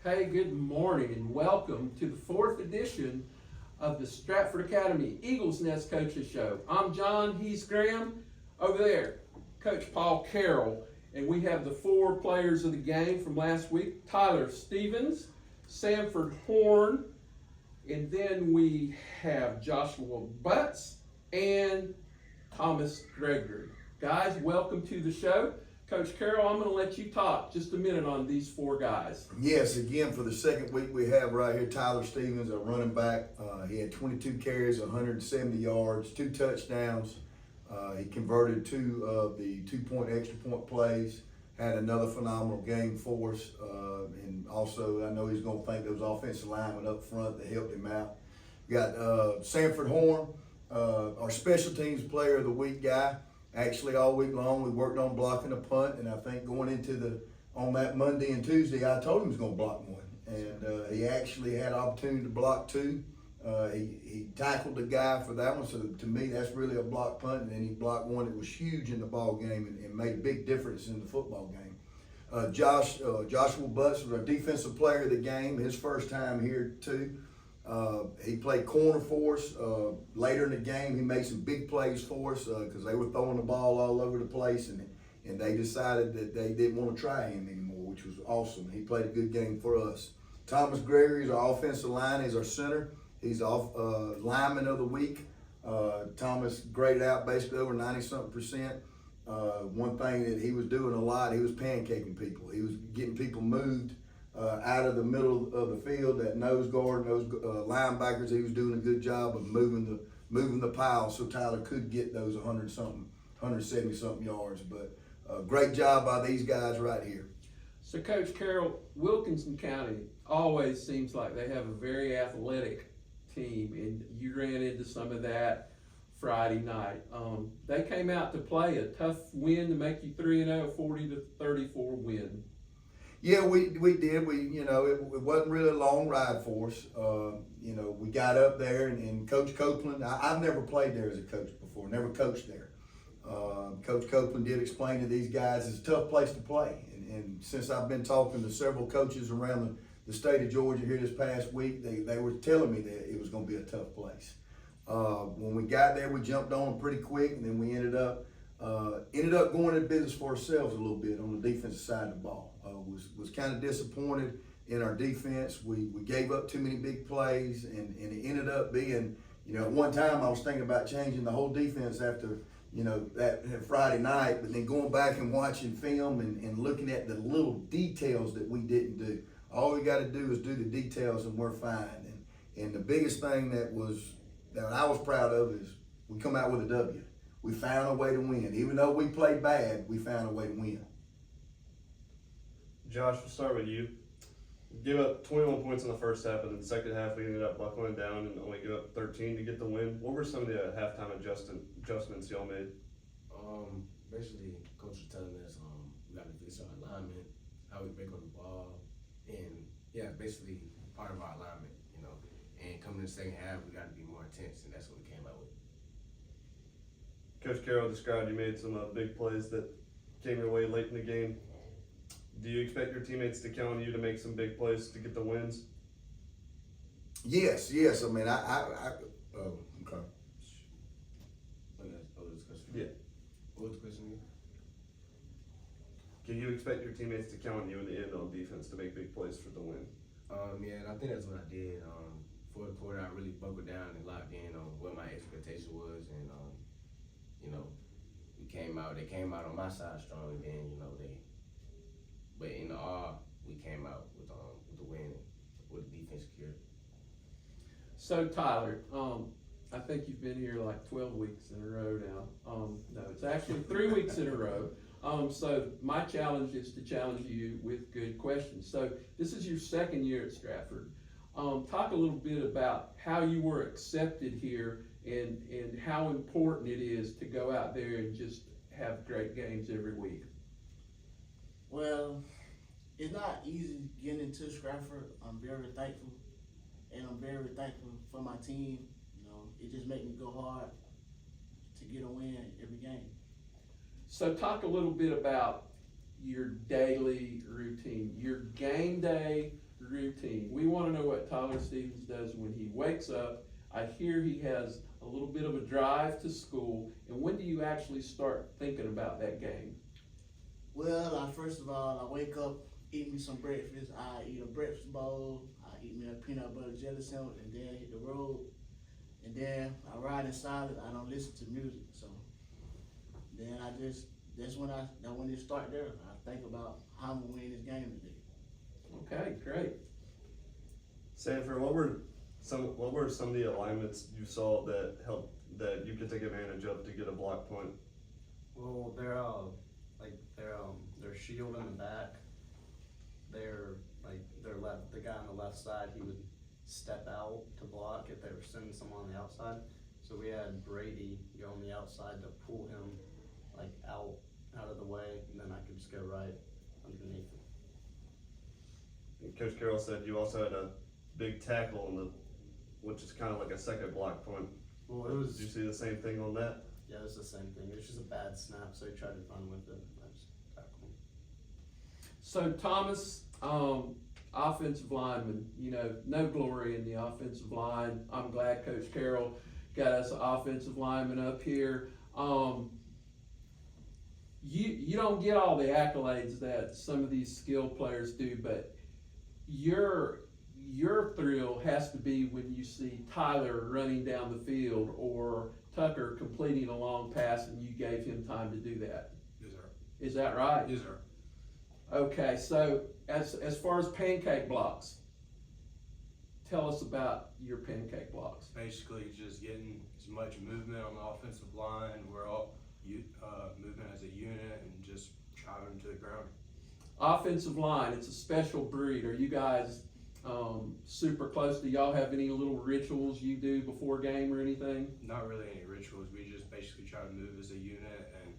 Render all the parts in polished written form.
Hey, good morning and welcome to the fourth edition of the Stratford Academy Eagles Nest Coaches Show. I'm John, he's Graham. Over there, Coach Paul Carroll, and we have the four players of the game from last week: Tyler Stevens, Sanford Horn, and then we have Joshua Butts and Thomas Gregory. Guys, welcome to the show. Coach Carroll, I'm going to let you talk just a minute on these four guys. Yes, again, for the second week we have right here Tyler Stevens, a running back. He had 22 carries, 170 yards, 2 touchdowns. He converted 2 of the 2-point extra point plays, had another phenomenal game for us. And also, I know he's going to thank those offensive linemen up front that helped him out. We got Sanford Horn, our special teams player of the week guy. Actually, all week long, we worked on blocking a punt, and I think going into on that Monday and Tuesday, I told him he was going to block one, and he actually had an opportunity to block 2. He tackled the guy for that one, so to me, that's really a block punt, and then he blocked one that was huge in the ball game and made a big difference in the football game. Joshua Butts was our defensive player of the game, his first time here too. He played corner for us. Later in the game, he made some big plays for us because they were throwing the ball all over the place, and they decided that they didn't want to try him anymore, which was awesome. He played a good game for us. Thomas Gregory is our offensive line. He's our center. He's off lineman of the week. Thomas graded out basically over 90-something%. One thing that he was doing a lot, he was pancaking people. He was getting people moved out of the middle of the field, that nose guard, those linebackers. He was doing a good job of moving the pile so Tyler could get those 170-something yards. But great job by these guys right here. So, Coach Carroll, Wilkinson County always seems like they have a very athletic team, and you ran into some of that Friday night. They came out to play a tough win to make you 3-0, 40-34 win. Yeah, we did. It wasn't really a long ride for us. We got up there, and Coach Copeland, I've never played there as a coach before, never coached there. Coach Copeland did explain to these guys it's a tough place to play. And since I've been talking to several coaches around the state of Georgia here this past week, they were telling me that it was going to be a tough place. When we got there, we jumped on them pretty quick, and then we ended up going into business for ourselves a little bit on the defensive side of the ball. Was kind of disappointed in our defense. We gave up too many big plays, and it ended up being, at one time I was thinking about changing the whole defense after, that Friday night, but then going back and watching film and looking at the little details that we didn't do. All we got to do is do the details and we're fine. And the biggest thing that I was proud of is we come out with a W. We found a way to win. Even though we played bad, we found a way to win. Josh, we'll start with you. Give up 21 points in the first half, and then the second half we ended up buckling down and only give up 13 to get the win. What were some of the halftime adjustments y'all made? Basically, coach was telling us we got to fix our alignment, how we break on the ball, and basically part of our alignment, And coming in the second half, we got to be more intense, and that's what we came out with. Coach Carroll described you made some big plays that came your way late in the game. Do you expect your teammates to count on you to make some big plays to get the wins? Yes. I mean, okay. Yeah. What was the question again? Can you expect your teammates to count on you in the end on defense to make big plays for the win? And I think that's what I did. Fourth quarter, I really buckled down and locked in on what my expectation was, and they came out on my side strong, and then but in the all, we came out with the win, with the defense secured. So, Tyler, I think you've been here like 12 weeks in a row now. No, it's actually 3 weeks in a row. So my challenge is to challenge you with good questions. So this is your second year at Stratford. Talk a little bit about how you were accepted here and how important it is to go out there and just have great games every week. Well, it's not easy getting into Stratford. I'm very thankful, and I'm very thankful for my team. It just makes me go hard to get a win every game. So talk a little bit about your daily routine. Your game day routine. We want to know what Tyler Stevens does when he wakes up. I hear he has a little bit of a drive to school. And when do you actually start thinking about that game? Well, first of all, I wake up, eat me some breakfast. I eat a breakfast bowl. I eat me a peanut butter jelly sandwich, and then hit the road. And then I ride in silence. I don't listen to music. So then that's when it start there. I think about how I'm gonna win this game today. Okay, great. Sanford, what were some of the alignments you saw that you could take advantage of to get a block point? Well, their shield in the back, the guy on the left side, he would step out to block if they were sending someone on the outside. So we had Brady go on the outside to pull him out of the way, and then I could just go right underneath him. And Coach Carroll said you also had a big tackle which is kind of like a second block point. Well, Did you see the same thing on that? yeah, it was the same thing. It was just a bad snap, so he tried to run with it. I just tackled him. So Thomas, offensive lineman, no glory in the offensive line. I'm glad Coach Carroll got us an offensive lineman up here. You don't get all the accolades that some of these skilled players do, but your thrill has to be when you see Tyler running down the field or Tucker completing a long pass and you gave him time to do that. Yes, sir. Is that right? Yes, sir. Okay, so as far as pancake blocks, tell us about your pancake blocks. Basically, just getting as much movement on the offensive line. We're all moving as a unit and just driving to the ground. Offensive line, it's a special breed. Are you guys super close? Do y'all have any little rituals you do before game or anything? Not really any rituals. We just basically try to move as a unit and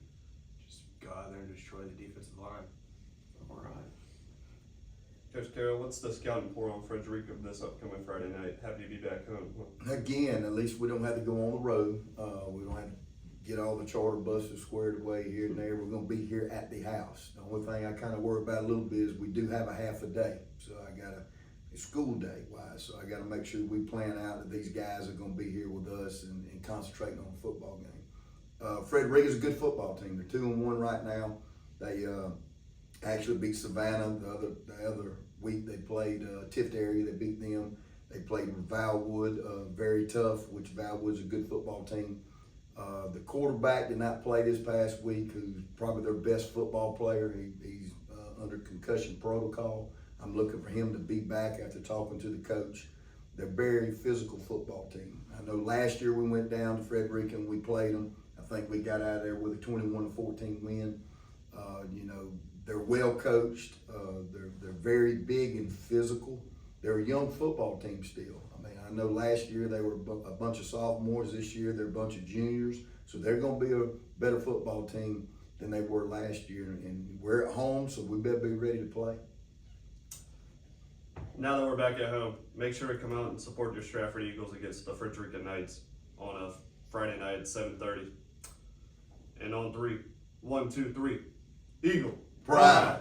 just go out there and destroy the defensive line. All right. Coach Carroll, what's the scouting report on Frederica this upcoming Friday night? Happy to be back home. Again, at least we don't have to go on the road. We don't have to get all the charter buses squared away here and there. We're gonna be here at the house. The only thing I kind of worry about a little bit is we do have a half a day. So it's school day wise, so I gotta make sure we plan out that these guys are gonna be here with us and concentrating on the football game. Frederica's a good football team. They're 2-1 right now. They actually beat Savannah the other week. They played Tift area. They beat them. They played Valwood, very tough, which Valwood's a good football team. The quarterback did not play this past week, who's probably their best football player. He's under concussion protocol. I'm looking for him to be back after talking to the coach. They're a very physical football team. I know last year we went down to Frederica and we played them. I think we got out of there with a 21-14 win. They're well coached. They're very big and physical. They're a young football team still. I know last year they were a bunch of sophomores. This year they're a bunch of juniors. So they're going to be a better football team than they were last year. And we're at home, so we better be ready to play. Now that we're back at home, make sure to come out and support your Stratford Eagles against the Frederica Knights on a Friday night at 7:30. And on 3, 1, 2, 3, Eagle Pride.